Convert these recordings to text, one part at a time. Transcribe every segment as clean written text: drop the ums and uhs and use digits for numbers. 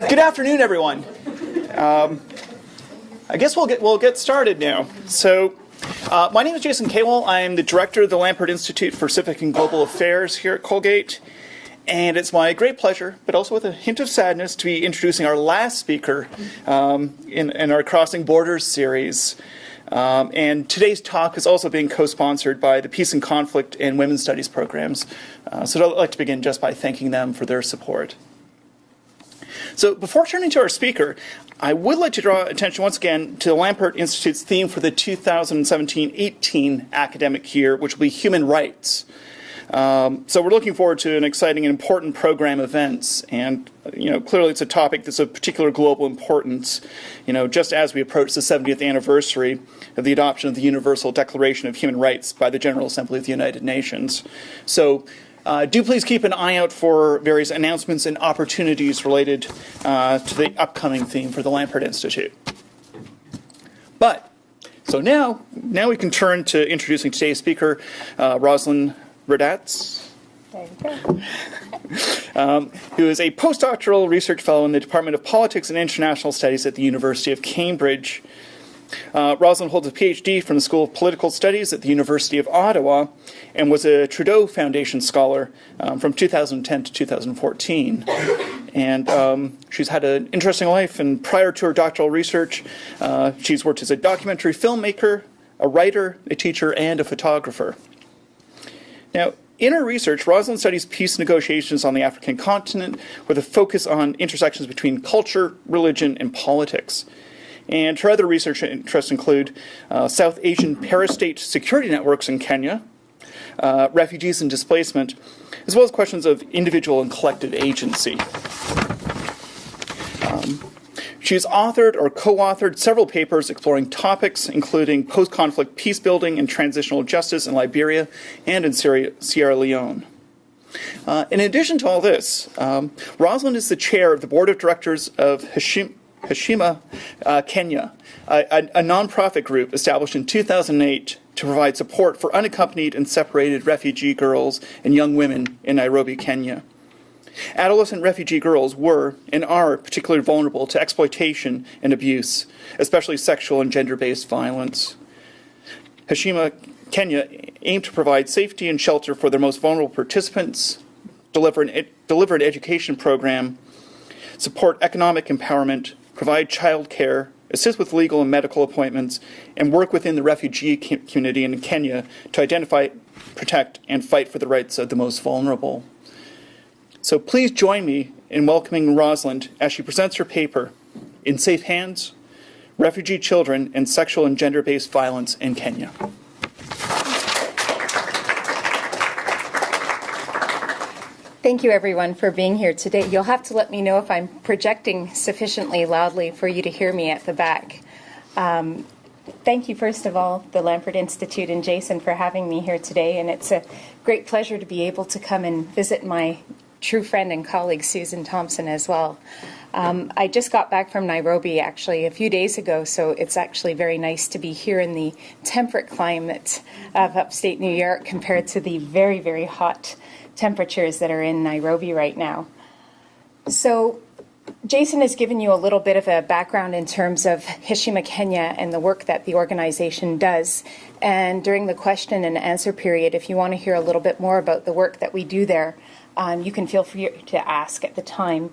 Good afternoon, everyone. I guess we'll get started now. So, my name is Jason Kawal. I'm the director of the Lampert Institute for Civic and Global Affairs here at Colgate, and it's my great pleasure, but also with a hint of sadness, to be introducing our last speaker in our Crossing Borders series. And today's talk is also being co-sponsored by the Peace and Conflict and Women's Studies programs. So I'd like to begin just by thanking them for their support. So before turning to our speaker, I would like to draw attention once again to the Lampert Institute's theme for the 2017-18 academic year, which will be human rights. So we're looking forward to an exciting and important program of events, and clearly it's a topic that's of particular global importance. Just as we approach the 70th anniversary of the adoption of the Universal Declaration of Human Rights by the General Assembly of the United Nations. So do please keep an eye out for various announcements and opportunities related to the upcoming theme for the Lampert Institute. So now we can turn to introducing today's speaker, Rosalind Radatz, who is a postdoctoral research fellow in the Department of Politics and International Studies at the University of Cambridge. Rosalind holds a PhD from the School of Political Studies at the University of Ottawa and was a Trudeau Foundation Scholar from 2010 to 2014. And she's had an interesting life, and prior to her doctoral research, she's worked as a documentary filmmaker, a writer, a teacher, and a photographer. Now, in her research, Rosalind studies peace negotiations on the African continent with a focus on intersections between culture, religion, and politics. And her other research interests include South Asian parastate security networks in Kenya, refugees and displacement, as well as questions of individual and collective agency. She has authored or co-authored several papers exploring topics including post-conflict peace building and transitional justice in Liberia and in Sierra Leone. In addition to all this, Rosalind is the chair of the board of directors of Heshima, Kenya, a nonprofit group established in 2008 to provide support for unaccompanied and separated refugee girls and young women in Nairobi, Kenya. Adolescent refugee girls were and are particularly vulnerable to exploitation and abuse, especially sexual and gender-based violence. Heshima, Kenya aimed to provide safety and shelter for their most vulnerable participants, deliver an education program, support economic empowerment, provide child care, assist with legal and medical appointments, and work within the refugee community in Kenya to identify, protect, and fight for the rights of the most vulnerable. So please join me in welcoming Rosalind as she presents her paper, In Safe Hands, Refugee Children and Sexual and Gender-Based Violence in Kenya. Thank you, everyone, for being here today. You'll have to let me know if I'm projecting sufficiently loudly for you to hear me at the back. Thank you, first of all, the Lampert Institute and Jason for having me here today, and it's a great pleasure to be able to come and visit my true friend and colleague, Susan Thompson, as well. I just got back from Nairobi, actually, a few days ago, so it's actually very nice to be here in the temperate climate of upstate New York compared to the very, very hot temperatures that are in Nairobi right now. So Jason has given you a little bit of a background in terms of Heshima, Kenya and the work that the organization does. And during the question and answer period, if you want to hear a little bit more about the work that we do there, you can feel free to ask at the time.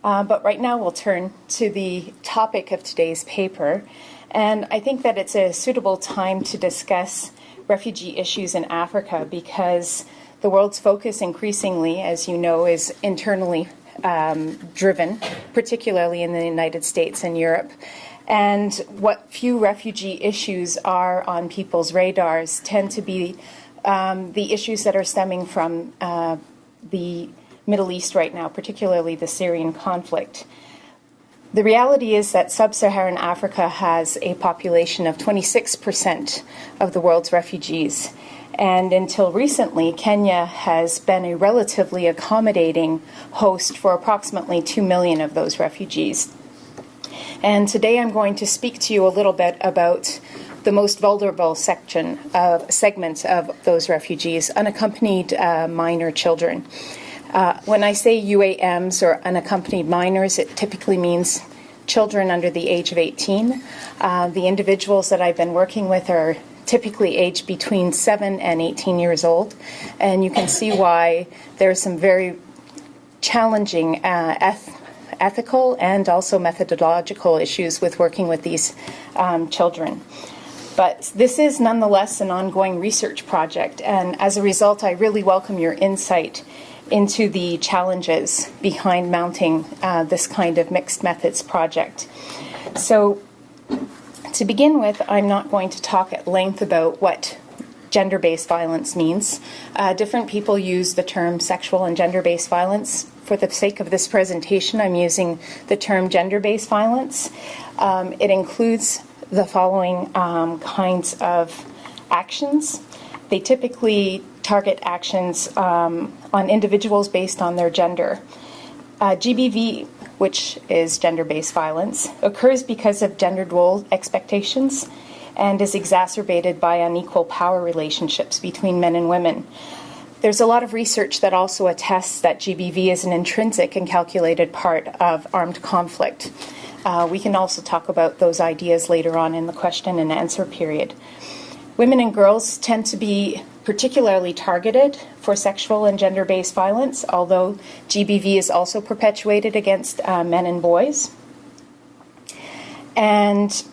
But right now we'll turn to the topic of today's paper. And I think that it's a suitable time to discuss refugee issues in Africa because the world's focus increasingly, as you know, is internally driven, particularly in the United States and Europe. And what few refugee issues are on people's radars tend to be the issues that are stemming from the Middle East right now, particularly the Syrian conflict. The reality is that sub-Saharan Africa has a population of 26% of the world's refugees. And until recently, Kenya has been a relatively accommodating host for approximately 2 million of those refugees. And today I'm going to speak to you a little bit about the most vulnerable segment of those refugees, unaccompanied minor children. When I say UAMs, or unaccompanied minors, it typically means children under the age of 18. The individuals that I've been working with are typically aged between 7 and 18 years old, and you can see why there's some very challenging ethical and also methodological issues with working with these children. But this is nonetheless an ongoing research project, and as a result, I really welcome your insight into the challenges behind mounting this kind of mixed methods project. So, to begin with, I'm not going to talk at length about what gender-based violence means. Different people use the term sexual and gender-based violence. For the sake of this presentation, I'm using the term gender-based violence. It includes the following kinds of actions. They typically target actions on individuals based on their gender. GBV, which is gender-based violence, occurs because of gendered role expectations and is exacerbated by unequal power relationships between men and women. There's a lot of research that also attests that GBV is an intrinsic and calculated part of armed conflict. We can also talk about those ideas later on in the question and answer period. Women and girls tend to be particularly targeted for sexual and gender-based violence, although GBV is also perpetuated against men and boys. And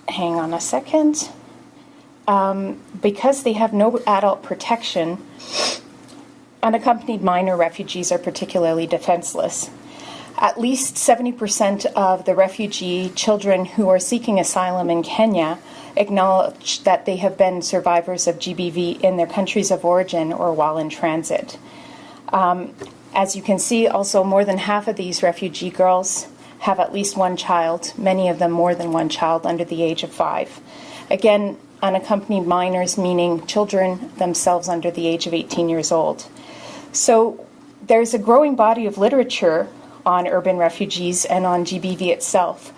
hang on a second. Because they have no adult protection, unaccompanied minor refugees are particularly defenseless. At least 70% of the refugee children who are seeking asylum in Kenya acknowledge that they have been survivors of GBV in their countries of origin or while in transit. As you can see, also more than half of these refugee girls have at least one child, many of them more than one child under the age of 5. Again, unaccompanied minors meaning children themselves under the age of 18 years old. So there's a growing body of literature on urban refugees and on GBV itself.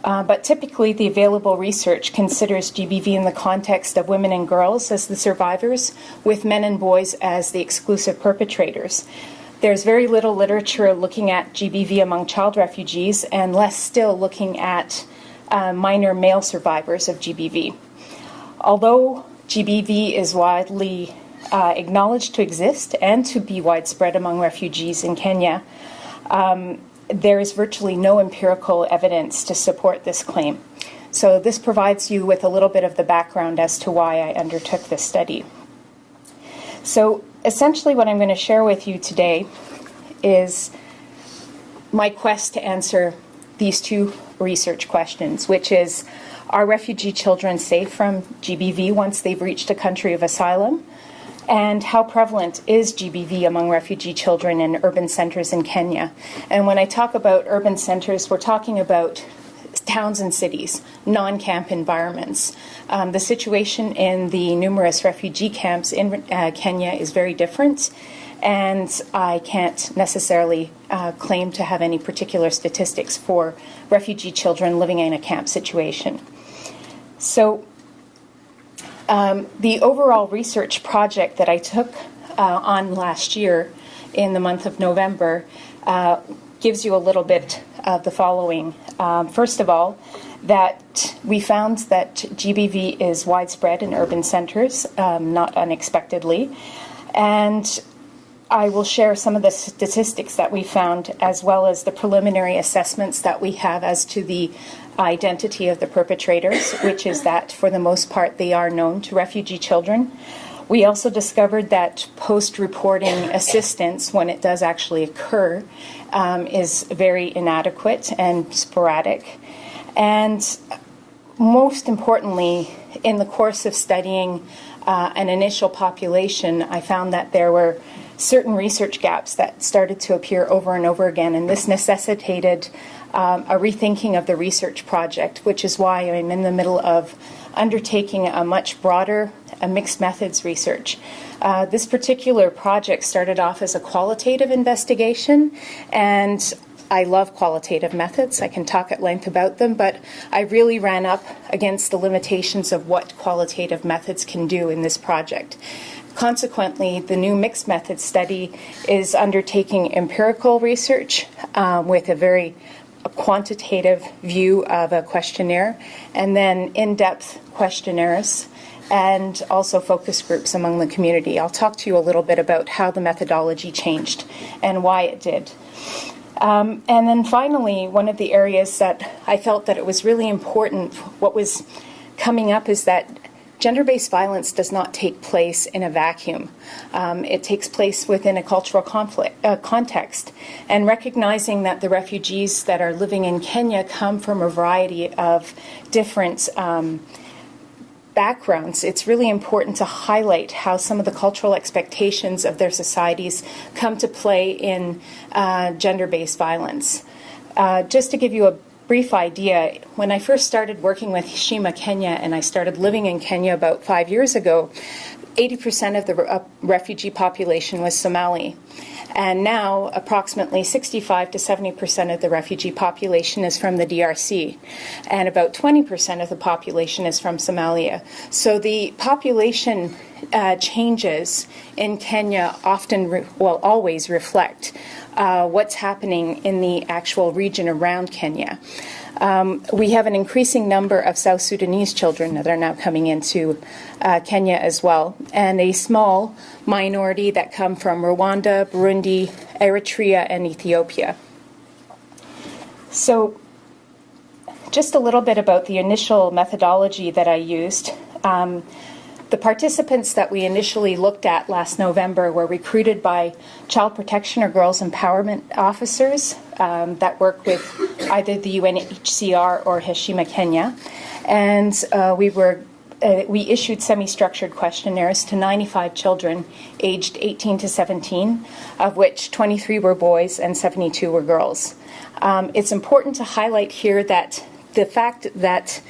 But typically the available research considers GBV in the context of women and girls as the survivors, with men and boys as the exclusive perpetrators. There's very little literature looking at GBV among child refugees, and less still looking at minor male survivors of GBV. Although GBV is widely acknowledged to exist and to be widespread among refugees in Kenya, there is virtually no empirical evidence to support this claim. So this provides you with a little bit of the background as to why I undertook this study. So essentially what I'm going to share with you today is my quest to answer these two research questions, which is, are refugee children safe from GBV once they've reached a country of asylum? And how prevalent is GBV among refugee children in urban centers in Kenya? And when I talk about urban centers, we're talking about towns and cities, non-camp environments. The situation in the numerous refugee camps in Kenya is very different, and I can't necessarily claim to have any particular statistics for refugee children living in a camp situation. So the overall research project that I took on last year in the month of November gives you a little bit of the following. First of all, that we found that GBV is widespread in urban centers, not unexpectedly. And I will share some of the statistics that we found, as well as the preliminary assessments that we have as to the identity of the perpetrators, which is that for the most part they are known to refugee children. We also discovered that post-reporting assistance, when it does actually occur, is very inadequate and sporadic. And most importantly, in the course of studying an initial population, I found that there were certain research gaps that started to appear over and over again, and this necessitated a rethinking of the research project, which is why I'm in the middle of undertaking a much broader mixed methods research. This particular project started off as a qualitative investigation, and I love qualitative methods. I can talk at length about them, but I really ran up against the limitations of what qualitative methods can do in this project. Consequently, the new mixed method study is undertaking empirical research with a very quantitative view of a questionnaire, and then in-depth questionnaires, and also focus groups among the community. I'll talk to you a little bit about how the methodology changed and why it did. And then finally, one of the areas that I felt that it was really important, what was coming up, is that gender-based violence does not take place in a vacuum. It takes place within a cultural context. And recognizing that the refugees that are living in Kenya come from a variety of different backgrounds, it's really important to highlight how some of the cultural expectations of their societies come to play in gender-based violence. Just to give you a brief idea, when I first started working with Heshima Kenya and I started living in Kenya about 5 years ago, 80% of the refugee population was Somali. And now approximately 65 to 70% of the refugee population is from the DRC, and about 20% of the population is from Somalia. So the population changes in Kenya often, always reflect what's happening in the actual region around Kenya. We have an increasing number of South Sudanese children that are now coming into Kenya as well, and a small minority that come from Rwanda, Burundi, Eritrea, and Ethiopia. So just a little bit about the initial methodology that I used. The participants that we initially looked at last November were recruited by child protection or girls empowerment officers that work with either the UNHCR or Heshima Kenya. And we issued semi-structured questionnaires to 95 children aged 18 to 17, of which 23 were boys and 72 were girls. It's important to highlight here that the fact that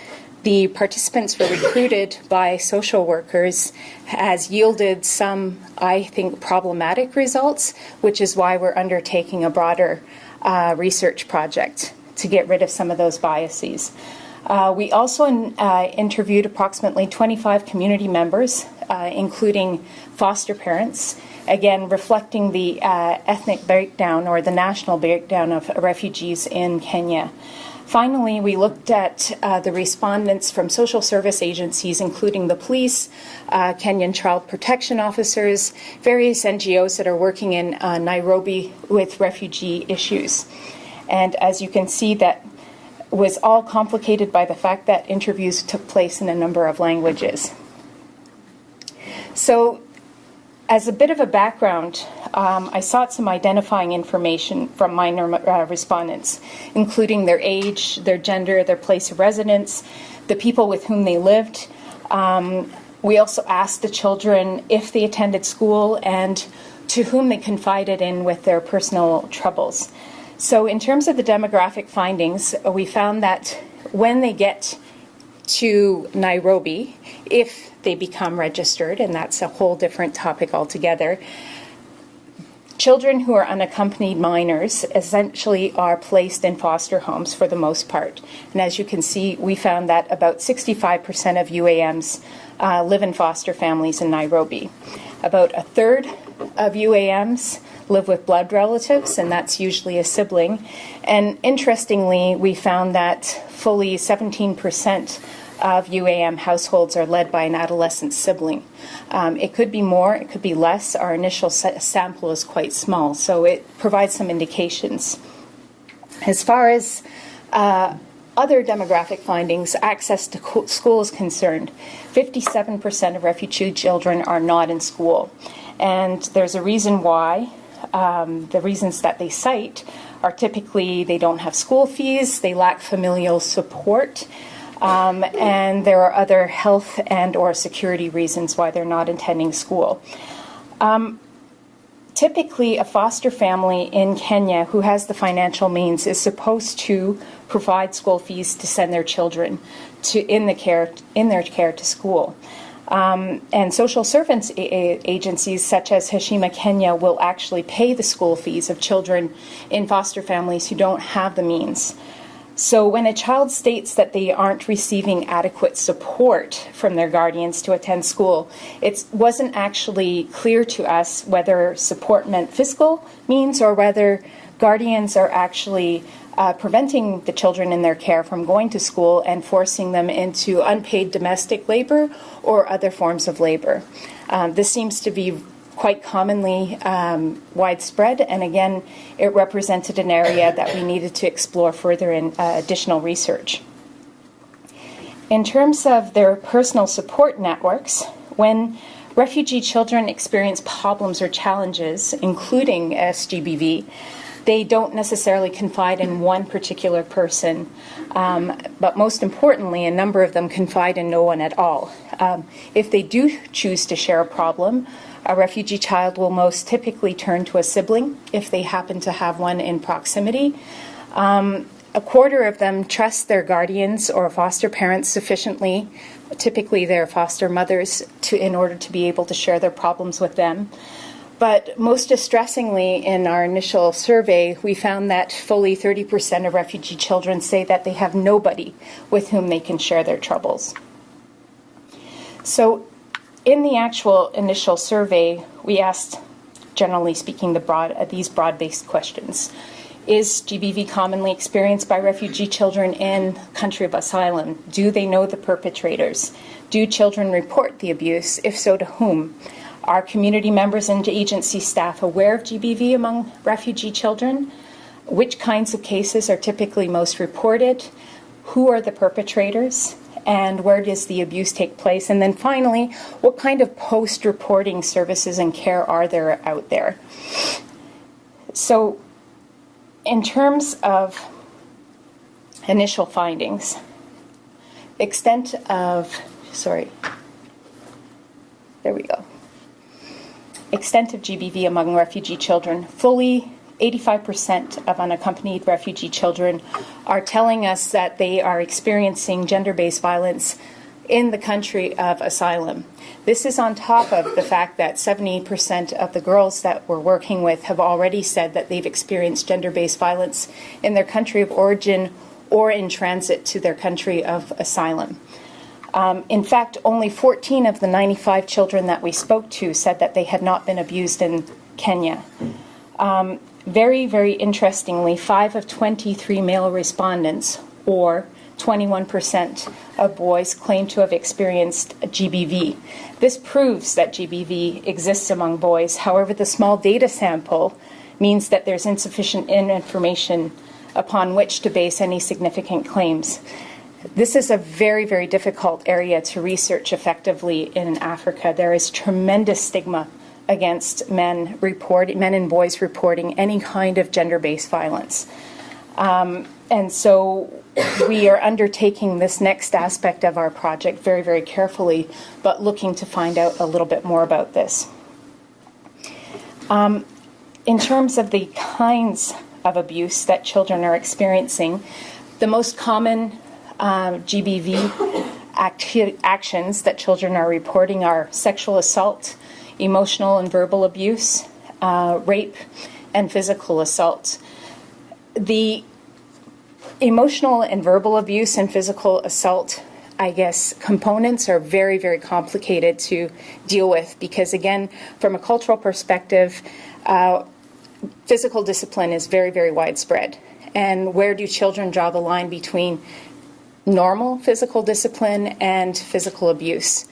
the participants were recruited by social workers has yielded some, I think, problematic results, which is why we're undertaking a broader research project to get rid of some of those biases. We also interviewed approximately 25 community members, including foster parents, again reflecting the ethnic breakdown or the national breakdown of refugees in Kenya. Finally, we looked at the respondents from social service agencies, including the police, Kenyan child protection officers, various NGOs that are working in Nairobi with refugee issues. And as you can see, that was all complicated by the fact that interviews took place in a number of languages. So, as a bit of a background, I sought some identifying information from minor respondents, including their age, their gender, their place of residence, the people with whom they lived. We also asked the children if they attended school and to whom they confided in with their personal troubles. So in terms of the demographic findings, we found that when they get to Nairobi, if they become registered, and that's a whole different topic altogether, children who are unaccompanied minors essentially are placed in foster homes for the most part. And as you can see, we found that about 65% of UAMs live in foster families in Nairobi. About a third of UAMs live with blood relatives, and that's usually a sibling. And interestingly, we found that fully 17% of UAM households are led by an adolescent sibling. It could be more, it could be less. Our initial sample is quite small, so it provides some indications. As far as other demographic findings, access to school is concerned, 57% of refugee children are not in school. And there's a reason why. The reasons that they cite are typically they don't have school fees, they lack familial support, and there are other health and or security reasons why they're not attending school. Typically, a foster family in Kenya who has the financial means is supposed to provide school fees to send their children in their care to school. And social service agencies such as Heshima Kenya will actually pay the school fees of children in foster families who don't have the means. So when a child states that they aren't receiving adequate support from their guardians to attend school, it wasn't actually clear to us whether support meant physical means or whether guardians are actually preventing the children in their care from going to school and forcing them into unpaid domestic labor or other forms of labor. This seems to be quite commonly widespread, and again, it represented an area that we needed to explore further in additional research. In terms of their personal support networks, when refugee children experience problems or challenges, including SGBV, they don't necessarily confide in one particular person, but most importantly, a number of them confide in no one at all. If they do choose to share a problem, a refugee child will most typically turn to a sibling if they happen to have one in proximity. A quarter of them trust their guardians or foster parents sufficiently, typically their foster mothers, in order to be able to share their problems with them. But most distressingly, in our initial survey, we found that fully 30% of refugee children say that they have nobody with whom they can share their troubles. So in the actual initial survey, we asked, generally speaking, these broad-based questions. Is GBV commonly experienced by refugee children in country of asylum? Do they know the perpetrators? Do children report the abuse? If so, to whom? Are community members and agency staff aware of GBV among refugee children? Which kinds of cases are typically most reported? Who are the perpetrators? And where does the abuse take place? And then finally, what kind of post-reporting services and care are there out there? So in terms of initial findings, extent of GBV among refugee children, fully 85% of unaccompanied refugee children are telling us that they are experiencing gender-based violence in the country of asylum. This is on top of the fact that 70% of the girls that we're working with have already said that they've experienced gender-based violence in their country of origin or in transit to their country of asylum. In fact, only 14 of the 95 children that we spoke to said that they had not been abused in Kenya. Very, very interestingly, 5 of 23 male respondents, or 21% of boys, claim to have experienced GBV. This proves that GBV exists among boys. However, the small data sample means that there's insufficient information upon which to base any significant claims. This is a very, very difficult area to research effectively in Africa. There is tremendous stigma against men and boys reporting any kind of gender-based violence. And so we are undertaking this next aspect of our project very, very carefully, but looking to find out a little bit more about this. In terms of the kinds of abuse that children are experiencing, the most common GBV actions that children are reporting are sexual assault, emotional and verbal abuse, rape, and physical assault. The emotional and verbal abuse and physical assault, components are very, very complicated to deal with because, again, from a cultural perspective, physical discipline is very, very widespread. And where do children draw the line between normal physical discipline and physical abuse?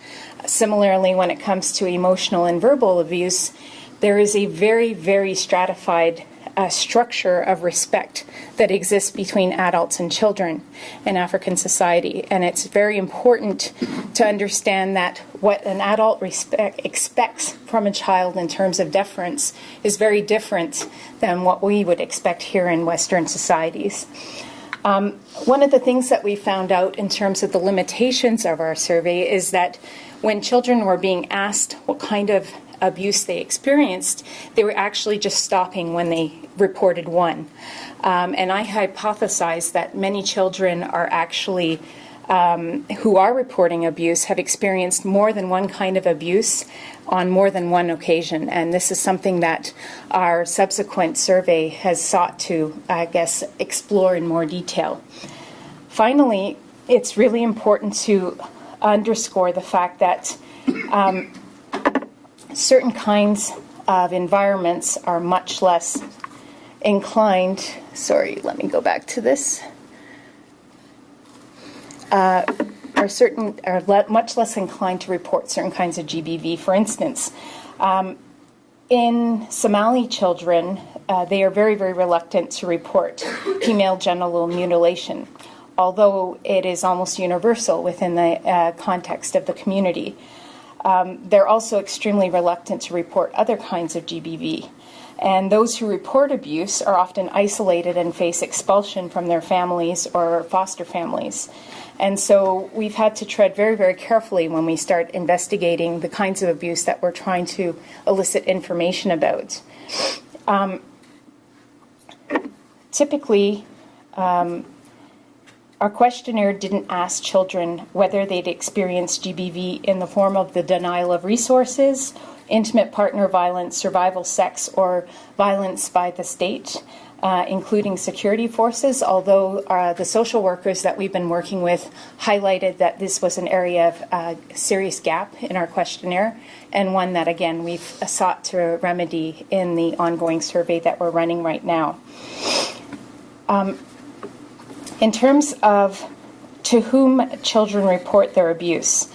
Similarly, when it comes to emotional and verbal abuse, there is a very, very stratified structure of respect that exists between adults and children in African society. And it's very important to understand that what an adult expects from a child in terms of deference is very different than what we would expect here in Western societies. One of the things that we found out in terms of the limitations of our survey is that when children were being asked what kind of abuse they experienced, they were actually just stopping when they reported one. And I hypothesized that many children are actually who are reporting abuse have experienced more than one kind of abuse on more than one occasion. And this is something that our subsequent survey has sought to, explore in more detail. Finally, it's really important to underscore the fact that certain kinds of environments are much less inclined, let me go back to this, are much less inclined to report certain kinds of GBV. For instance, in Somali children, they are very, very reluctant to report female genital mutilation, although it is almost universal within the context of the community. They're also extremely reluctant to report other kinds of GBV. And those who report abuse are often isolated and face expulsion from their families or foster families. And so we've had to tread very, very carefully when we start investigating the kinds of abuse that we're trying to elicit information about. Typically, our questionnaire didn't ask children whether they'd experienced GBV in the form of the denial of resources, intimate partner violence, survival sex, or violence by the state, including security forces, although the social workers that we've been working with highlighted that this was an area of serious gap in our questionnaire, and one that, again, we've sought to remedy in the ongoing survey that we're running right now. In terms of to whom children report their abuse,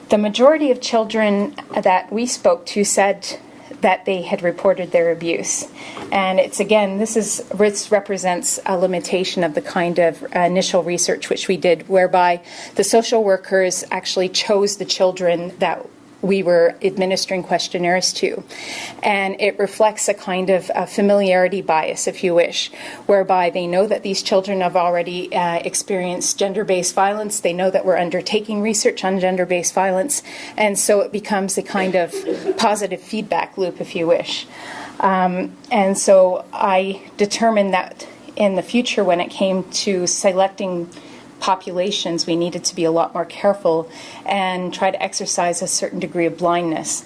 the majority of children that we spoke to said that they had reported their abuse. And it's, again, this represents a limitation of the kind of initial research which we did, whereby the social workers actually chose the children that we were administering questionnaires to. And it reflects a kind of a familiarity bias, if you wish, whereby they know that these children have already experienced gender-based violence. They know that we're undertaking research on gender-based violence. And so it becomes a kind of positive feedback loop, if you wish. And so I determined that in the future, when it came to selecting populations, we needed to be a lot more careful and try to exercise a certain degree of blindness.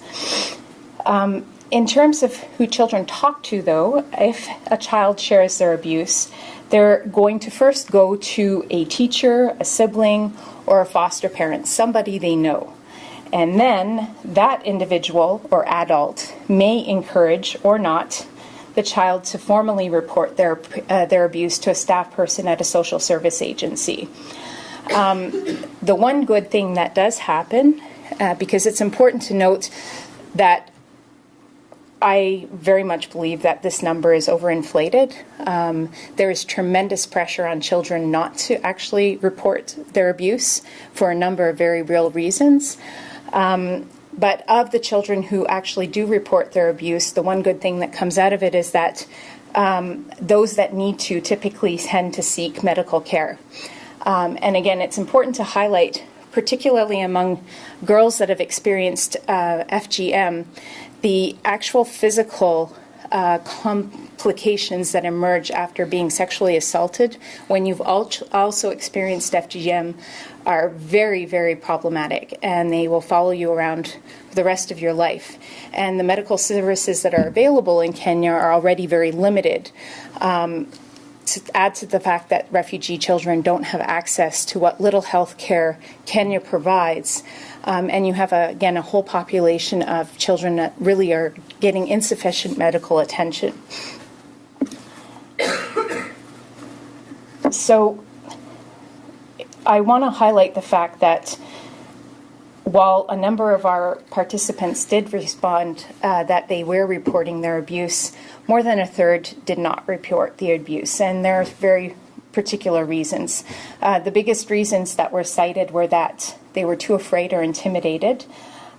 In terms of who children talk to, though, if a child shares their abuse, they're going to first go to a teacher, a sibling, or a foster parent, somebody they know. And then that individual or adult may encourage or not the child to formally report their abuse to a staff person at a social service agency. The one good thing that does happen, because it's important to note that I very much believe that this number is overinflated. There is tremendous pressure on children not to actually report their abuse for a number of very real reasons. But of the children who actually do report their abuse, the one good thing that comes out of it is that those that need to typically tend to seek medical care. And again, it's important to highlight, particularly among girls that have experienced FGM, the actual physical complications that emerge after being sexually assaulted when you've also experienced FGM are very, very problematic, and they will follow you around for the rest of your life. And the medical services that are available in Kenya are already very limited. To add to the fact that refugee children don't have access to what little health care Kenya provides, and you have, again, a whole population of children that really are getting insufficient medical attention. So I want to highlight the fact that while a number of our participants did respond that they were reporting their abuse, more than a third did not report the abuse, and there are very particular reasons. The biggest reasons that were cited were that they were too afraid or intimidated,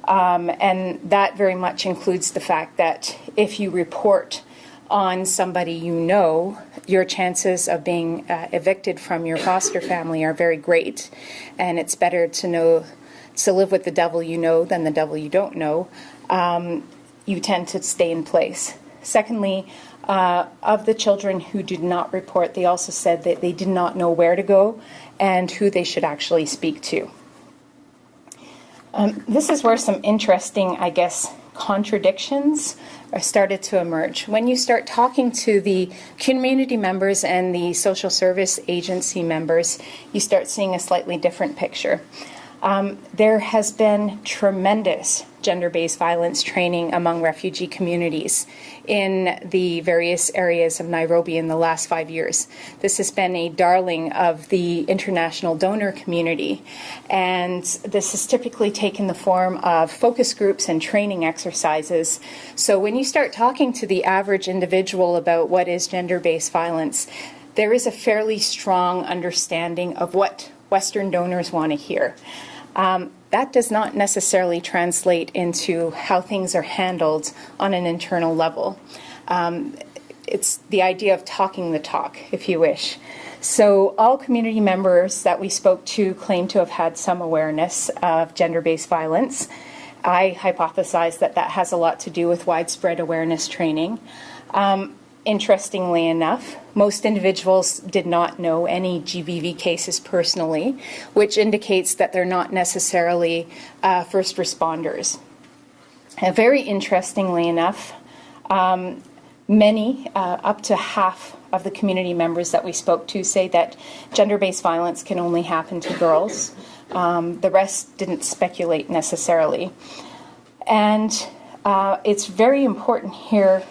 and that very much includes the fact that if you report on somebody you know, your chances of being evicted from your foster family are very great, and it's better to live with the devil you know than the devil you don't know. You tend to stay in place. Secondly, Of the children who did not report, they also said that they did not know where to go and who they should actually speak to. This is where some interesting, I guess, contradictions are started to emerge. When you start talking to the community members and the social service agency members, you start seeing a slightly different picture. There has been tremendous gender-based violence training among refugee communities in the various areas of Nairobi in the last 5 years. This has been a darling of the international donor community, and this has typically taken the form of focus groups and training exercises. So when you start talking to the average individual about what is gender-based violence, there is a fairly strong understanding of what Western donors want to hear. That does not necessarily translate into how things are handled on an internal level. It's the idea of talking the talk, if you wish. So all community members that we spoke to claim to have had some awareness of gender-based violence. I hypothesize that that has a lot to do with widespread awareness training. Interestingly enough, most individuals did not know any GBV cases personally, which indicates that they're not necessarily first responders. Very interestingly enough, many, up to half of the community members that we spoke to say that gender-based violence can only happen to girls. The rest didn't speculate necessarily. And it's very important here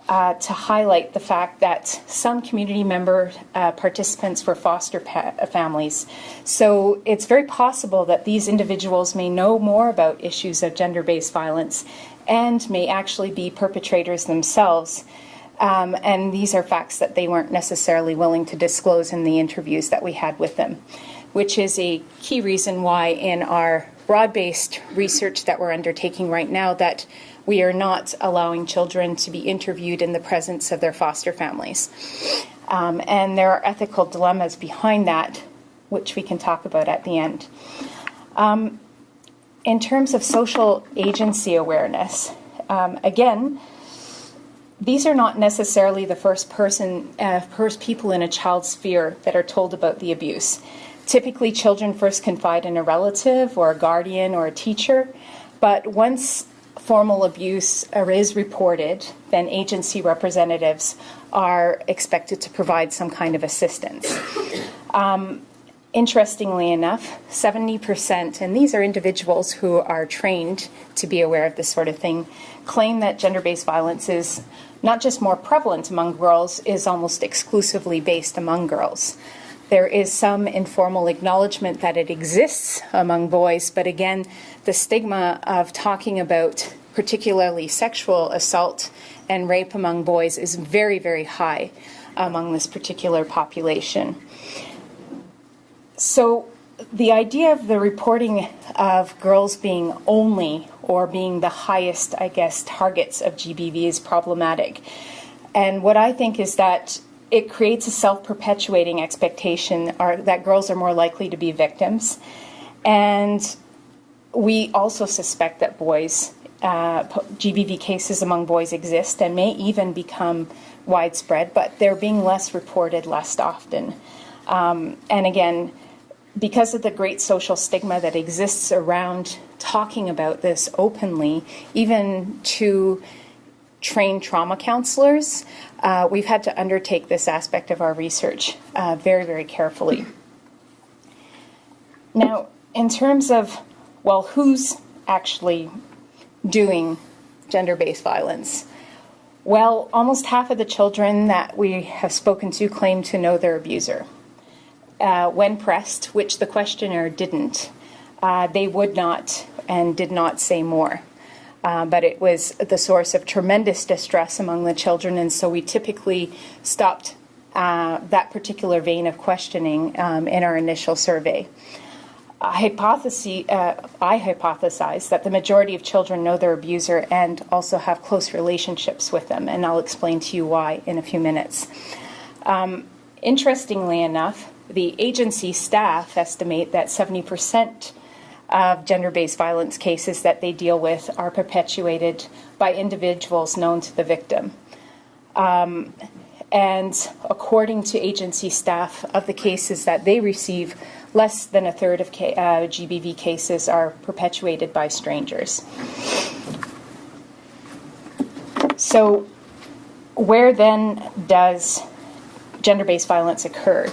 to highlight the fact that some community member participants were foster families. So it's very possible that these individuals may know more about issues of gender-based violence and may actually be perpetrators themselves. And these are facts that they weren't necessarily willing to disclose in the interviews that we had with them, which is a key reason why in our broad-based research that we're undertaking right now that we are not allowing children to be interviewed in the presence of their foster families. And there are ethical dilemmas behind that, which we can talk about at the end. In terms of social agency awareness, again, these are not necessarily the first people in a child's sphere that are told about the abuse. Typically, children first confide in a relative or a guardian or a teacher, but once formal abuse is reported, then agency representatives are expected to provide some kind of assistance. Interestingly enough, 70%, and these are individuals who are trained to be aware of this sort of thing, claim that gender-based violence is not just more prevalent among girls, is almost exclusively based among girls. There is some informal acknowledgement that it exists among boys, but again, the stigma of talking about particularly sexual assault and rape among boys is very, very high among this particular population. So the idea of the reporting of girls being only or being the highest, I guess, targets of GBV is problematic. And what I think is that it creates a self-perpetuating expectation that girls are more likely to be victims. And we also suspect that GBV cases among boys exist and may even become widespread, but they're being less reported less often. And again, because of the great social stigma that exists around talking about this openly, even to trained trauma counselors, we've had to undertake this aspect of our research very, very carefully. Now, in terms of, well, who's actually doing gender-based violence? Well, almost half of the children that we have spoken to claim to know their abuser. When pressed, which the questionnaire didn't, they would not and did not say more. But it was the source of tremendous distress among the children, and so we typically stopped that particular vein of questioning in our initial survey. I hypothesize that the majority of children know their abuser and also have close relationships with them, and I'll explain to you why in a few minutes. Interestingly enough, the agency staff estimate that 70% of gender-based violence cases that they deal with are perpetuated by individuals known to the victim. And according to agency staff, of the cases that they receive, less than a third of GBV cases are perpetuated by strangers. So where then does gender-based violence occur?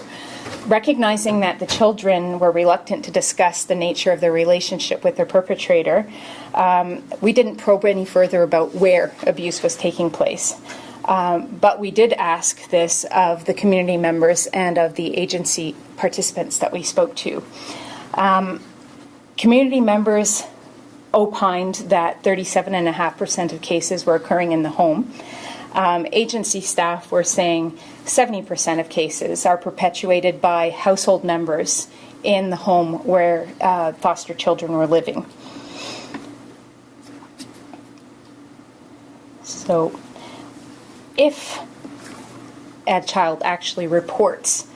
Recognizing that the children were reluctant to discuss the nature of their relationship with their perpetrator, we didn't probe any further about where abuse was taking place. But we did ask this of the community members and of the agency participants that we spoke to. Community members opined that 37.5% of cases were occurring in the home. Agency staff were saying 70% of cases are perpetuated by household members in the home where foster children were living. So, if a child actually reports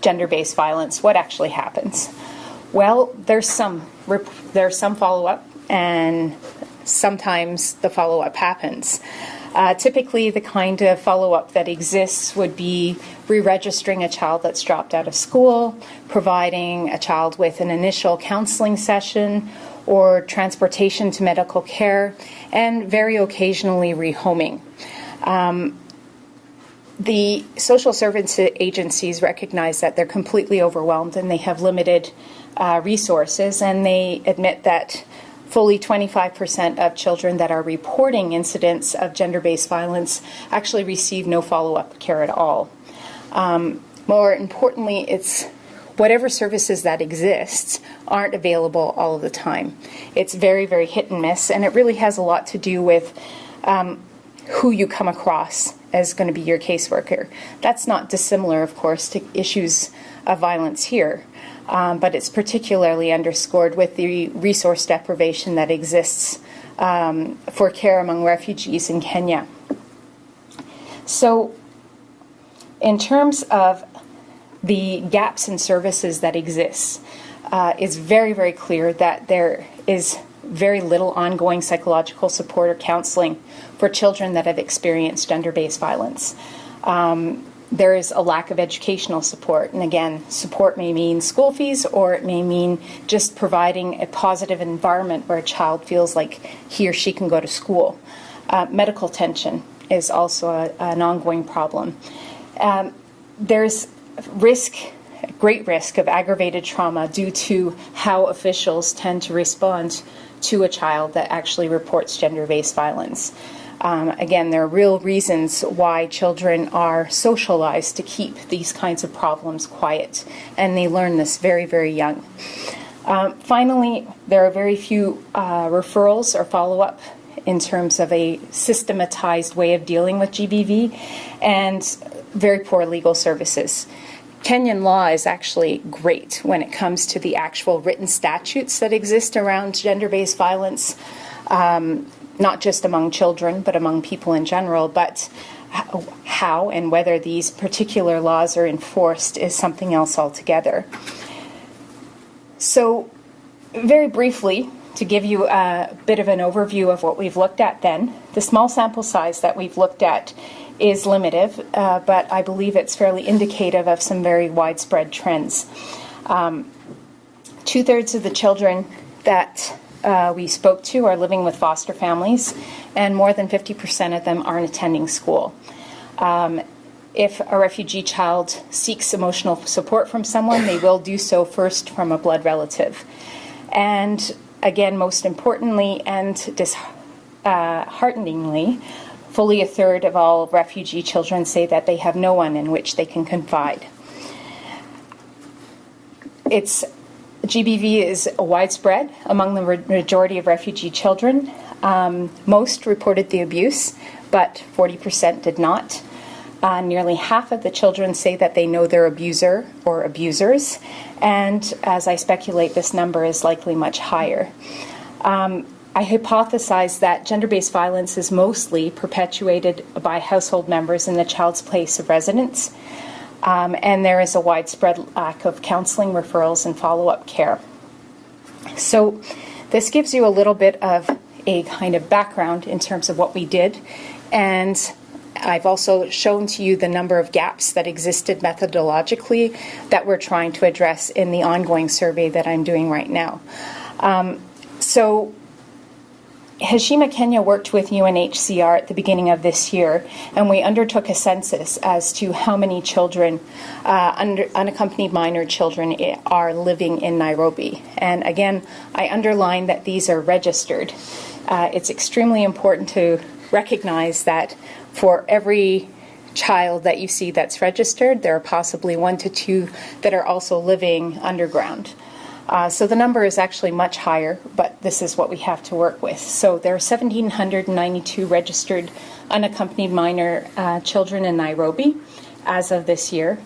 gender-based violence, what actually happens? Well, there's some follow-up, and sometimes the follow-up happens. Typically, the kind of follow-up that exists would be re-registering a child that's dropped out of school, providing a child with an initial counseling session, or transportation to medical care, and very occasionally rehoming. The social service agencies recognize that they're completely overwhelmed and they have limited resources, and they admit that fully 25% of children that are reporting incidents of gender-based violence actually receive no follow-up care at all. More importantly, it's whatever services that exists aren't available all of the time. It's very, very hit and miss, and it really has a lot to do with who you come across as going to be your caseworker. That's not dissimilar, of course, to issues of violence here, but it's particularly underscored with the resource deprivation that exists for care among refugees in Kenya. So, in terms of the gaps in services that exist, it's very, very clear that there is very little ongoing psychological support or counseling for children that have experienced gender-based violence. There is a lack of educational support, and again, support may mean school fees, or it may mean just providing a positive environment where a child feels like he or she can go to school. Medical attention is also an ongoing problem. There's great risk of aggravated trauma due to how officials tend to respond to a child that actually reports gender-based violence. Again, there are real reasons why children are socialized to keep these kinds of problems quiet, and they learn this very, very young. Finally, there are very few referrals or follow-up in terms of a systematized way of dealing with GBV, and very poor legal services. Kenyan law is actually great when it comes to the actual written statutes that exist around gender-based violence, not just among children, but among people in general. But how and whether these particular laws are enforced is something else altogether. So, very briefly, to give you a bit of an overview of what we've looked at then, the small sample size that we've looked at is limited, but I believe it's fairly indicative of some very widespread trends. 2/3 of the children that we spoke to are living with foster families, and more than 50% of them aren't attending school. If a refugee child seeks emotional support from someone, they will do so first from a blood relative. And again, most importantly and dishearteningly, fully 1/3 of all refugee children say that they have no one in which they can confide. GBV is widespread among the majority of refugee children. Most reported the abuse, but 40% did not. Nearly half of the children say that they know their abuser or abusers, and as I speculate, this number is likely much higher. I hypothesize that gender-based violence is mostly perpetuated by household members in the child's place of residence, and there is a widespread lack of counseling, referrals, and follow-up care. So this gives you a little bit of a kind of background in terms of what we did, and I've also shown to you the number of gaps that existed methodologically that we're trying to address in the ongoing survey that I'm doing right now. So Hashima Kenya worked with UNHCR at the beginning of this year, and we undertook a census as to how many children, unaccompanied minor children, are living in Nairobi. And again, I underline that these are registered. It's extremely important to recognize that for every child that you see that's registered, there are possibly 1 to 2 that are also living underground. So the number is actually much higher, but this is what we have to work with. So there are 1,792 registered unaccompanied minor children in Nairobi as of this year.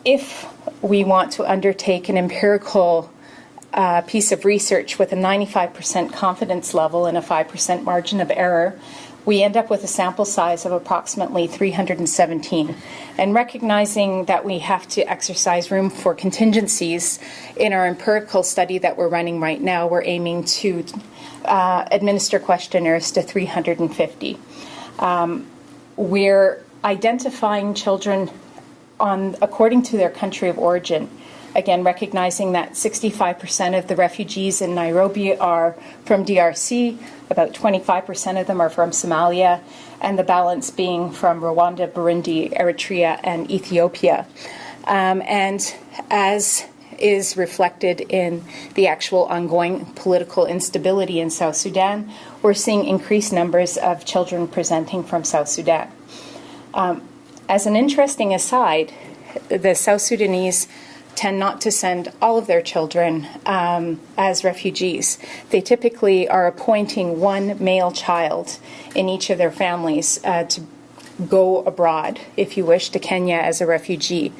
If we want to undertake an empirical piece of research with a 95% confidence level and a 5% margin of error, we end up with a sample size of approximately 317. And recognizing that we have to exercise room for contingencies, in our empirical study that we're running right now, we're aiming to administer questionnaires to 350. We're identifying children according to their country of origin. Again, recognizing that 65% of the refugees in Nairobi are from DRC, about 25% of them are from Somalia, and the balance being from Rwanda, Burundi, Eritrea, and Ethiopia. And as is reflected in the actual ongoing political instability in South Sudan, we're seeing increased numbers of children presenting from South Sudan. As an interesting aside, the South Sudanese tend not to send all of their children as refugees. They typically are appointing 1 male child in each of their families to go abroad, if you wish, to Kenya as a refugee.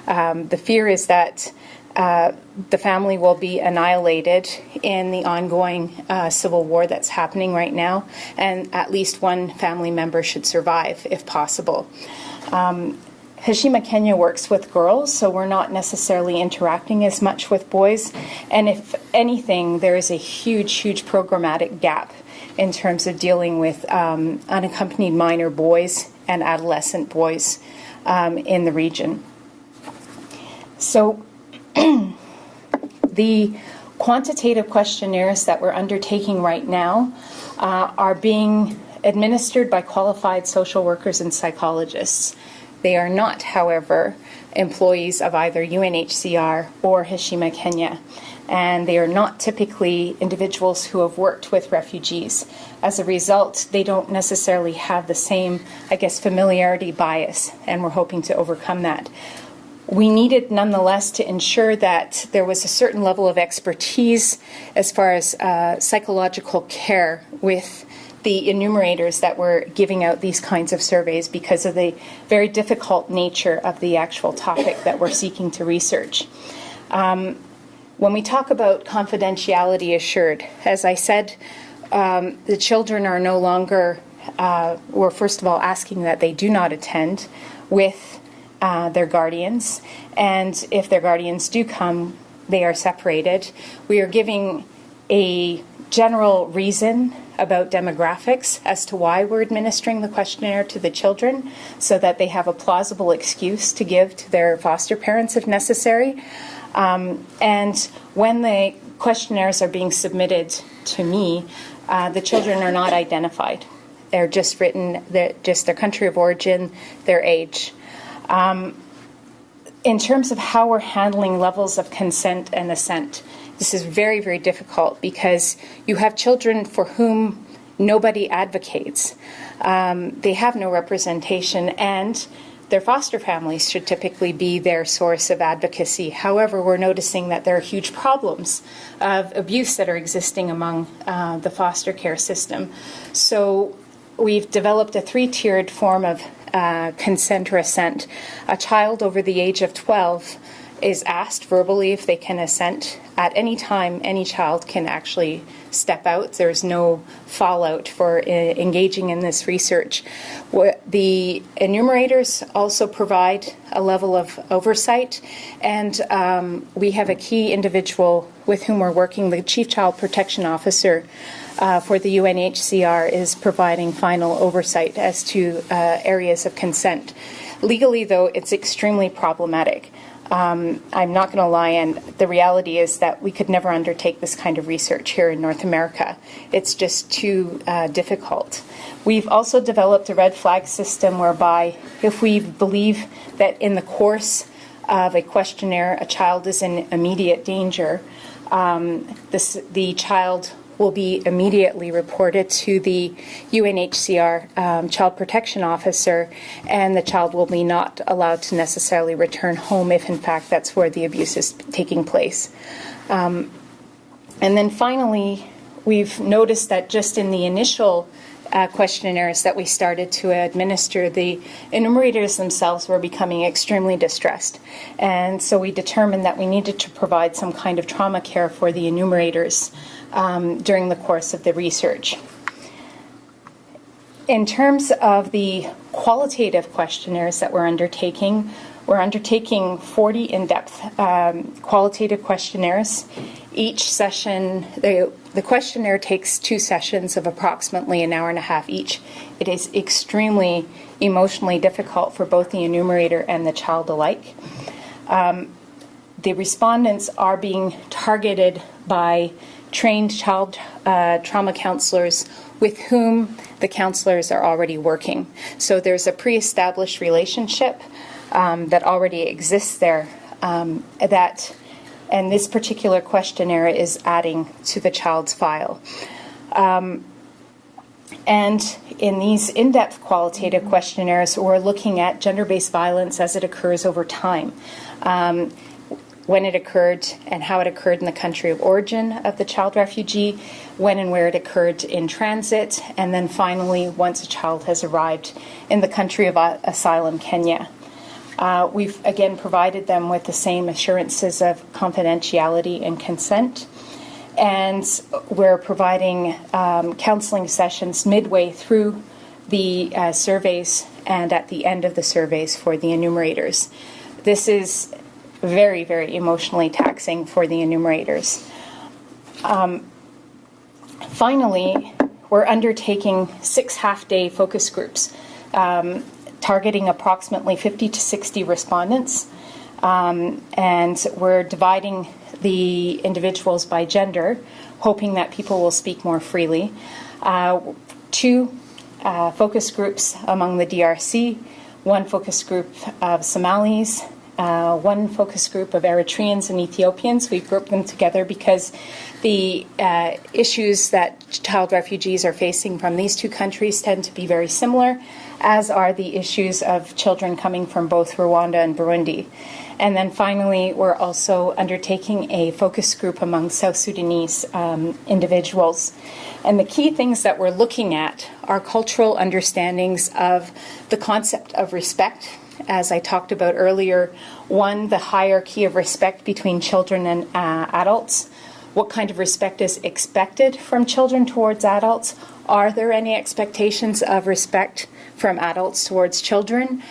The fear is that the family will be annihilated in the ongoing civil war that's happening right now, and at least 1 family member should survive, if possible. Hashima Kenya works with girls, so we're not necessarily interacting as much with boys. And if anything, there is a huge programmatic gap in terms of dealing with unaccompanied minor boys and adolescent boys in the region. So the quantitative questionnaires that we're undertaking right now are being administered by qualified social workers and psychologists. They are not, however, employees of either UNHCR or Hashima Kenya, and they are not typically individuals who have worked with refugees. As a result, they don't necessarily have the same, familiarity bias, and we're hoping to overcome that. We needed, nonetheless, to ensure that there was a certain level of expertise as far as psychological care with the enumerators that were giving out these kinds of surveys because of the very difficult nature of the actual topic that we're seeking to research. When we talk about confidentiality assured, as I said, the children are no longer, we're first of all asking that they do not attend with their guardians, and if their guardians do come, they are separated. We are giving a general reason about demographics as to why we're administering the questionnaire to the children so that they have a plausible excuse to give to their foster parents if necessary. And when the questionnaires are being submitted to me, the children are not identified. They're just written, just their country of origin, their age. In terms of how we're handling levels of consent and assent, this is very difficult because you have children for whom nobody advocates. They have no representation, and their foster families should typically be their source of advocacy. However, we're noticing that there are huge problems of abuse that are existing among the foster care system. So we've developed a 3-tiered form of consent or assent. A child over the age of 12 is asked verbally if they can assent. At any time, any child can actually step out. There's no fallout for engaging in this research. The enumerators also provide a level of oversight, and we have a key individual with whom we're working, the Chief Child Protection Officer for the UNHCR is providing final oversight as to areas of consent. Legally, though, it's extremely problematic. I'm not going to lie, and the reality is that we could never undertake this kind of research here in North America. It's just too difficult. We've also developed a red flag system whereby if we believe that in the course of a questionnaire a child is in immediate danger, the child will be immediately reported to the UNHCR Child Protection Officer, and the child will be not allowed to necessarily return home if, in fact, that's where the abuse is taking place. And then finally, we've noticed that just in the initial questionnaires that we started to administer, the enumerators themselves were becoming extremely distressed. And so we determined that we needed to provide some kind of trauma care for the enumerators during the course of the research. In terms of the qualitative questionnaires that we're undertaking 40 in-depth qualitative questionnaires. Each session, the questionnaire takes 2 sessions of approximately an hour and a half each. It is extremely emotionally difficult for both the enumerator and the child alike. The respondents are being targeted by trained child trauma counselors with whom the counselors are already working. So there's a pre-established relationship that already exists there and this particular questionnaire is adding to the child's file. And in these in-depth qualitative questionnaires, we're looking at gender-based violence as it occurs over time. When it occurred and how it occurred in the country of origin of the child refugee, when and where it occurred in transit, and then finally once a child has arrived in the country of asylum, Kenya. We've again provided them with the same assurances of confidentiality and consent, and we're providing counseling sessions midway through the surveys and at the end of the surveys for the enumerators. This is very, very emotionally taxing for the enumerators. Finally, we're undertaking 6 half-day focus groups targeting approximately 50 to 60 respondents, and we're dividing the individuals by gender, hoping that people will speak more freely. 2 focus groups among the DRC, 1 focus group of Somalis, 1 focus group of Eritreans and Ethiopians. We've grouped them together because the issues that child refugees are facing from these 2 countries tend to be very similar, as are the issues of children coming from both Rwanda and Burundi. And then finally, we're also undertaking a focus group among South Sudanese individuals. And the key things that we're looking at are cultural understandings of the concept of respect. As I talked about earlier, 1, the hierarchy of respect between children and adults. What kind of respect is expected from children towards adults? Are there any expectations of respect from adults towards children?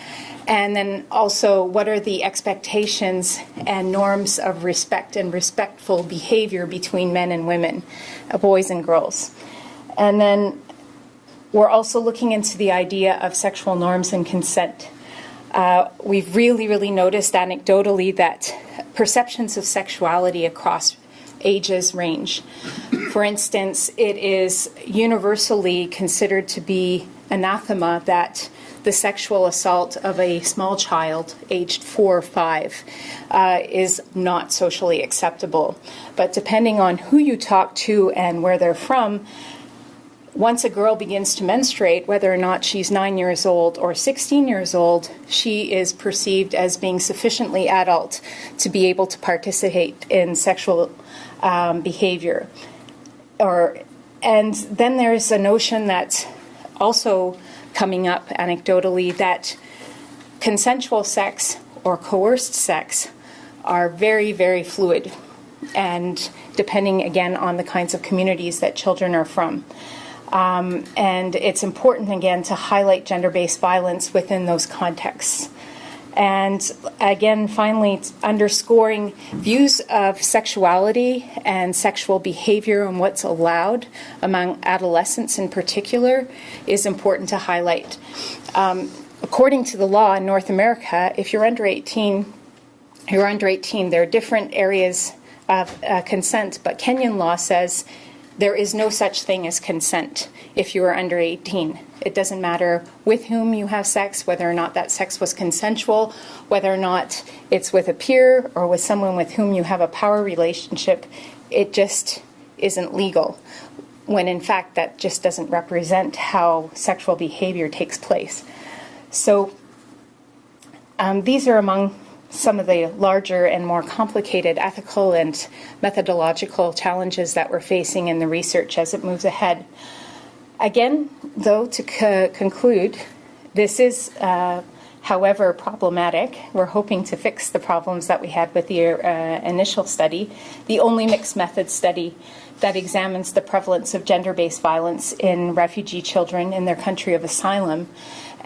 And then also, what are the expectations and norms of respect and respectful behavior between men and women, boys and girls? And then we're also looking into the idea of sexual norms and consent. We've really noticed anecdotally that perceptions of sexuality across ages range. For instance, it is universally considered to be anathema that the sexual assault of a small child aged 4 or 5 is not socially acceptable. But depending on who you talk to and where they're from, once a girl begins to menstruate, whether or not she's 9 years old or 16 years old, she is perceived as being sufficiently adult to be able to participate in sexual behavior. And then there's a notion that's also coming up anecdotally that consensual sex or coerced sex are very, very fluid, and depending again on the kinds of communities that children are from. And it's important, again, to highlight gender-based violence within those contexts. And again, finally, underscoring views of sexuality and sexual behavior and what's allowed among adolescents in particular is important to highlight. According to the law in North America, if you're under 18, there are different areas of consent, but Kenyan law says there is no such thing as consent if you are under 18. It doesn't matter with whom you have sex, whether or not that sex was consensual, whether or not it's with a peer or with someone with whom you have a power relationship. It just isn't legal, when in fact that just doesn't represent how sexual behavior takes place. So these are among some of the larger and more complicated ethical and methodological challenges that we're facing in the research as it moves ahead. Again, though, to conclude, this is, however, problematic. We're hoping to fix the problems that we had with the initial study, the only mixed method study that examines the prevalence of gender-based violence in refugee children in their country of asylum.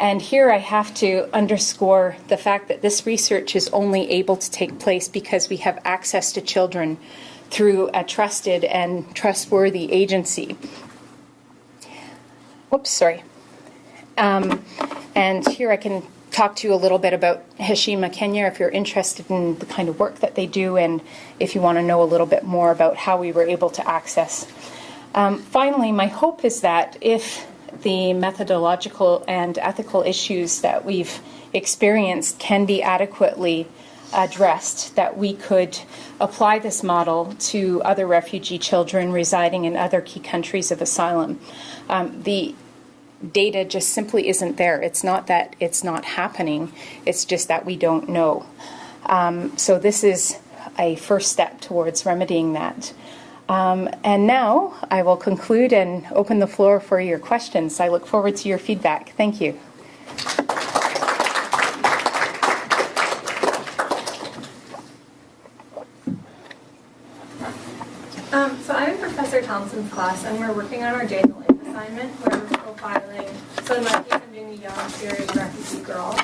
And here I have to underscore the fact that this research is only able to take place because we have access to children through a trusted and trustworthy agency. Oops, sorry. And here I can talk to you a little bit about Heshima Kenya if you're interested in the kind of work that they do and if you want to know a little bit more about how we were able to access. Finally, my hope is that if the methodological and ethical issues that we've experienced can be adequately addressed, that we could apply this model to other refugee children residing in other key countries of asylum. The data just simply isn't there. It's not that it's not happening, it's just that we don't know. So this is a first step towards remedying that. And now I will conclude and open the floor for your questions. I look forward to your feedback. Thank you. So I'm in Professor Thompson's class, and we're working on our day in the life assignment where we're profiling. So in my case, I'm doing a young Syrian refugee girl.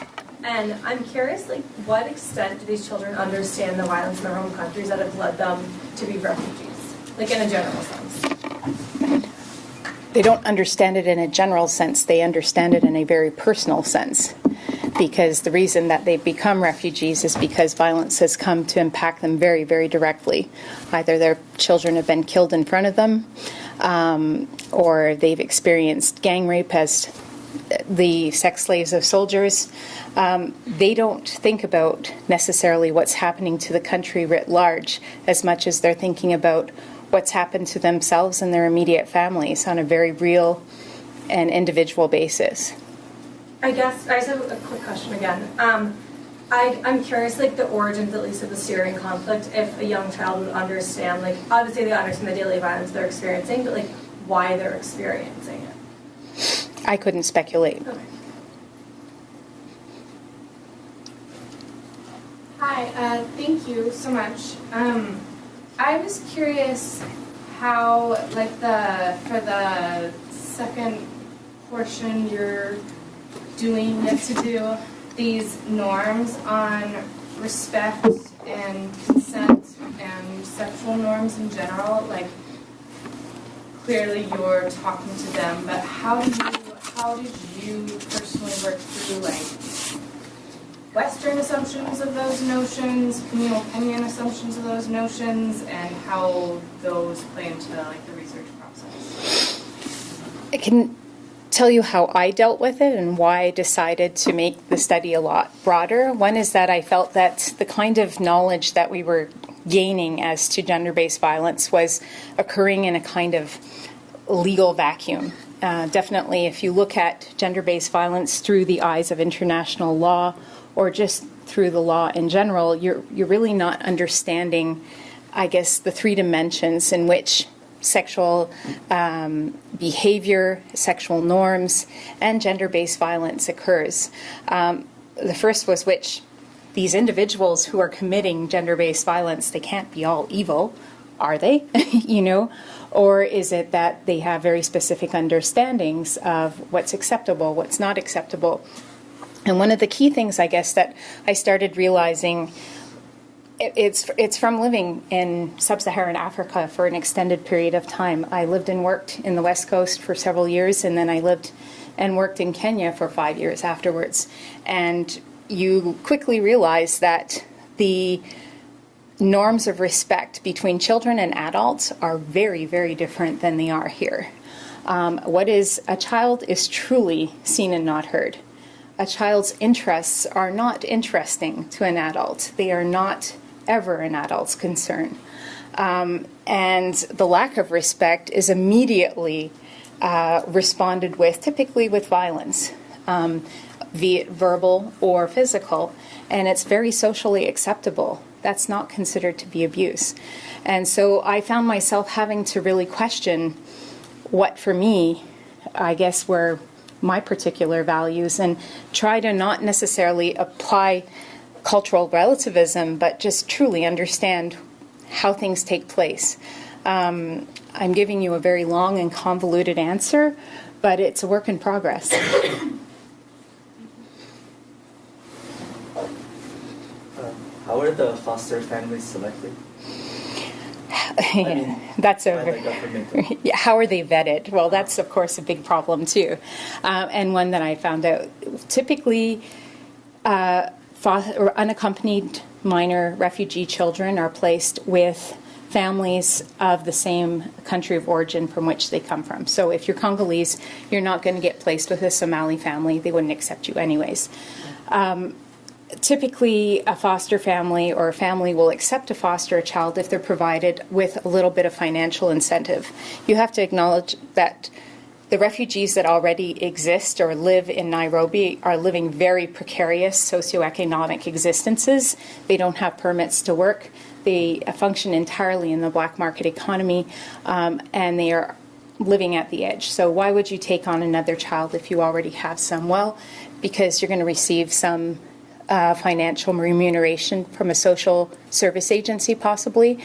And I'm curious, what extent do these children understand the violence in their home countries that have led them to be refugees? In a general sense. They don't understand it in a general sense. They understand it in a very personal sense. Because the reason that they become refugees is because violence has come to impact them very, very directly. Either their children have been killed in front of them, or they've experienced gang rape as the sex slaves of soldiers. They don't think about necessarily what's happening to the country writ large as much as they're thinking about what's happened to themselves and their immediate families on a very real and individual basis. I guess I just have a quick question again. I'm curious, the origins, at least, of the Syrian conflict, if a young child would understand, obviously they understand the daily violence they're experiencing, but, why they're experiencing it. I couldn't speculate. Okay. Hi, thank you so much. I was curious how, for the second portion you're doing, yet to do these norms on respect and consent and sexual norms in general, clearly you're talking to them, but how did you personally work through, Western assumptions of those notions, communal Kenyan assumptions of those notions, and how those play into the research process? I can tell you how I dealt with it and why I decided to make the study a lot broader. One is that I felt that the kind of knowledge that we were gaining as to gender-based violence was occurring in a kind of legal vacuum. Definitely, if you look at gender-based violence through the eyes of international law, or just through the law in general, you're really not understanding, I guess, the three dimensions in which sexual behavior, sexual norms, and gender-based violence occurs. The first was which these individuals who are committing gender-based violence, they can't be all evil, are they? Or is it that they have very specific understandings of what's acceptable, what's not acceptable? And one of the key things, I guess, that I started realizing, it's from living in sub-Saharan Africa for an extended period of time. I lived and worked in the West Coast for several years, and then I lived and worked in Kenya for 5 years afterwards. And you quickly realize that the norms of respect between children and adults are very, very different than they are here. What is a child is truly seen and not heard. A child's interests are not interesting to an adult. They are not ever an adult's concern. And the lack of respect is immediately responded with, typically with violence, be it verbal or physical, and it's very socially acceptable. That's not considered to be abuse. And so I found myself having to really question what, for me, I guess were my particular values, and try to not necessarily apply cultural relativism, but just truly understand how things take place. I'm giving you a very long and convoluted answer, but it's a work in progress. How are the foster families selected? That's By the government. yeah, how are they vetted? Well, that's of course a big problem too, and one that I found out. Typically, or unaccompanied minor refugee children are placed with families of the same country of origin from which they come from. So if you're Congolese, you're not going to get placed with a Somali family. They wouldn't accept you anyways. Typically, a foster family or a family will accept to foster a child if they're provided with a little bit of financial incentive. You have to acknowledge that the refugees that already exist or live in Nairobi are living very precarious socioeconomic existences. They don't have permits to work. They function entirely in the black market economy, and they are living at the edge. So why would you take on another child if you already have some? Well, because you're going to receive some financial remuneration from a social service agency, possibly.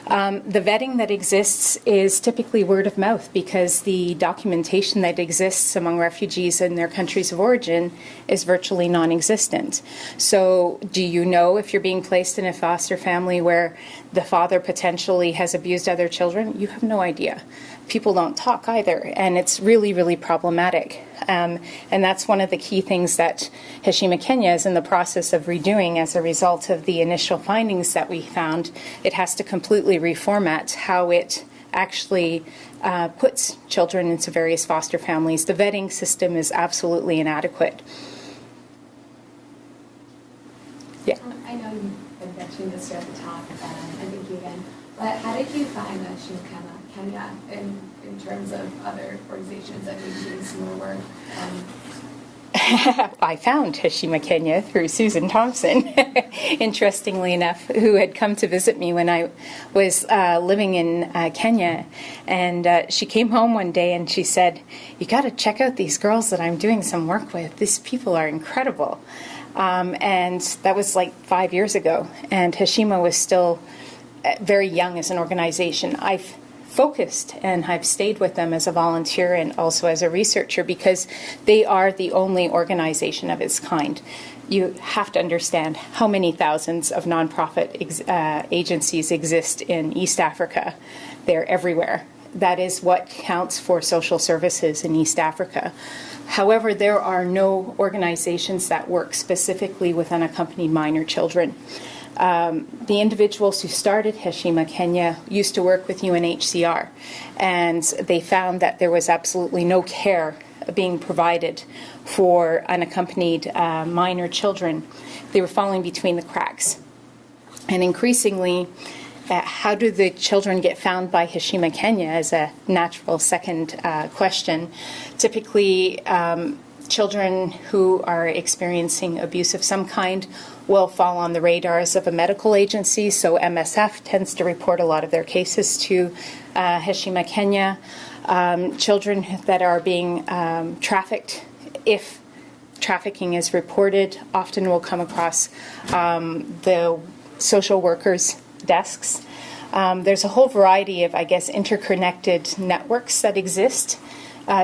The vetting that exists is typically word of mouth, because the documentation that exists among refugees in their countries of origin is virtually non-existent. So do you know if you're being placed in a foster family where the father potentially has abused other children? You have no idea. People don't talk either, and it's really, really problematic. And that's one of the key things that Heshima Kenya is in the process of redoing as a result of the initial findings that we found. It has to completely reformat how it actually puts children into various foster families. The vetting system is absolutely inadequate. Yeah. I know you've been mentioning this here at the top, and thank you again. But how did you find Kenya in terms of other organizations that need to do similar work? I found Heshima Kenya through Susan Thompson, interestingly enough, who had come to visit me when I was living in Kenya. And she came home one day and she said, "You got to check out these girls that I'm doing some work with. These people are incredible." And that was like 5 years ago. And Heshima was still very young as an organization. I've focused and I've stayed with them as a volunteer and also as a researcher because they are the only organization of its kind. You have to understand how many thousands of nonprofit agencies exist in East Africa. They're everywhere. That is what counts for social services in East Africa. However, there are no organizations that work specifically with unaccompanied minor children. The individuals who started Heshima Kenya used to work with UNHCR, and they found that there was absolutely no care being provided for unaccompanied minor children. They were falling between the cracks. And increasingly, how do the children get found by Heshima Kenya as a natural second question? Typically, children who are experiencing abuse of some kind will fall on the radars of a medical agency. So MSF tends to report a lot of their cases to Heshima Kenya. Children that are being trafficked, if trafficking is reported, often will come across the social workers' desks. There's a whole variety of, I guess, interconnected networks that exist.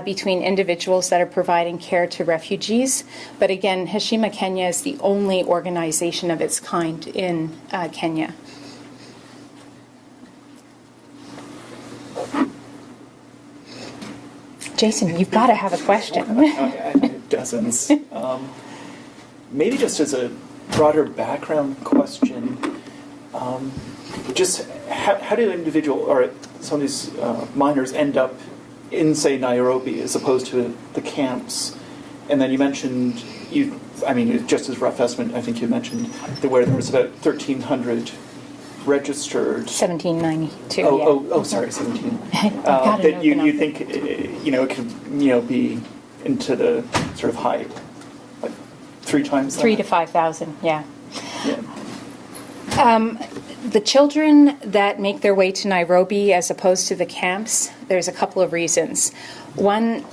between individuals that are providing care to refugees. But again, Heshima Kenya is the only organization of its kind in Kenya. Jason, you've got to have a question. I have dozens. Maybe just as a broader background question, just how do individual or some of these minors end up in, say, Nairobi as opposed to the camps? And then you mentioned, just as rough estimate, I think you mentioned where there was about 1,300 registered. 1792. Sorry, 17. That you think it could be into the sort of high, like 3 times that? 3,000 to 5,000. Yeah. Yeah. The children that make their way to Nairobi as opposed to the camps, there's a couple of reasons. One,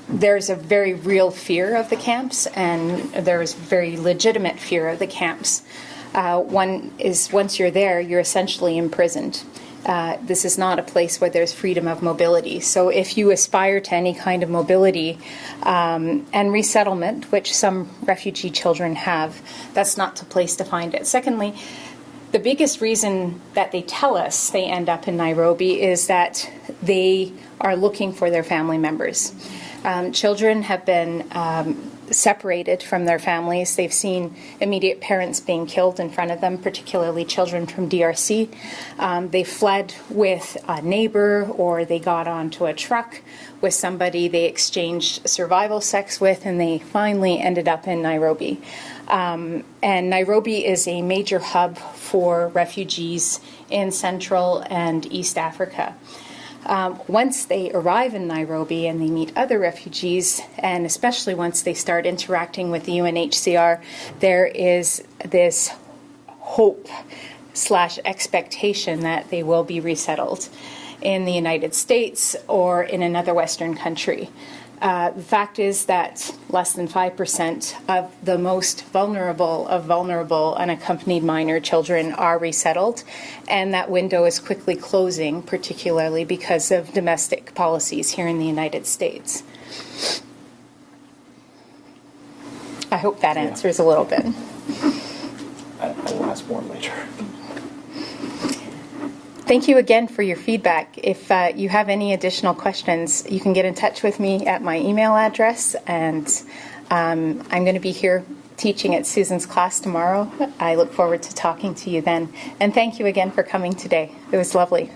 there's a very real fear of the camps, and there's very legitimate fear of the camps. One is once you're there, you're essentially imprisoned. This is not a place where there's freedom of mobility. So if you aspire to any kind of mobility and resettlement, which some refugee children have, that's not the place to find it. Secondly, the biggest reason that they tell us they end up in Nairobi is that they are looking for their family members. Children have been separated from their families. They've seen immediate parents being killed in front of them, particularly children from DRC. They fled with a neighbor, or they got onto a truck with somebody they exchanged survival sex with, and they finally ended up in Nairobi. And Nairobi is a major hub for refugees in Central and East Africa. Once they arrive in Nairobi and they meet other refugees, and especially once they start interacting with the UNHCR, there is this hope/expectation that they will be resettled in the United States or in another Western country. The fact is that less than 5% of the most vulnerable of vulnerable unaccompanied minor children are resettled, and that window is quickly closing, particularly because of domestic policies here in the United States. I hope that answers a little bit. I will ask more later. Thank you again for your feedback. If you have any additional questions, you can get in touch with me at my email address, and I'm going to be here teaching at Susan's class tomorrow. I look forward to talking to you then. And thank you again for coming today. It was lovely.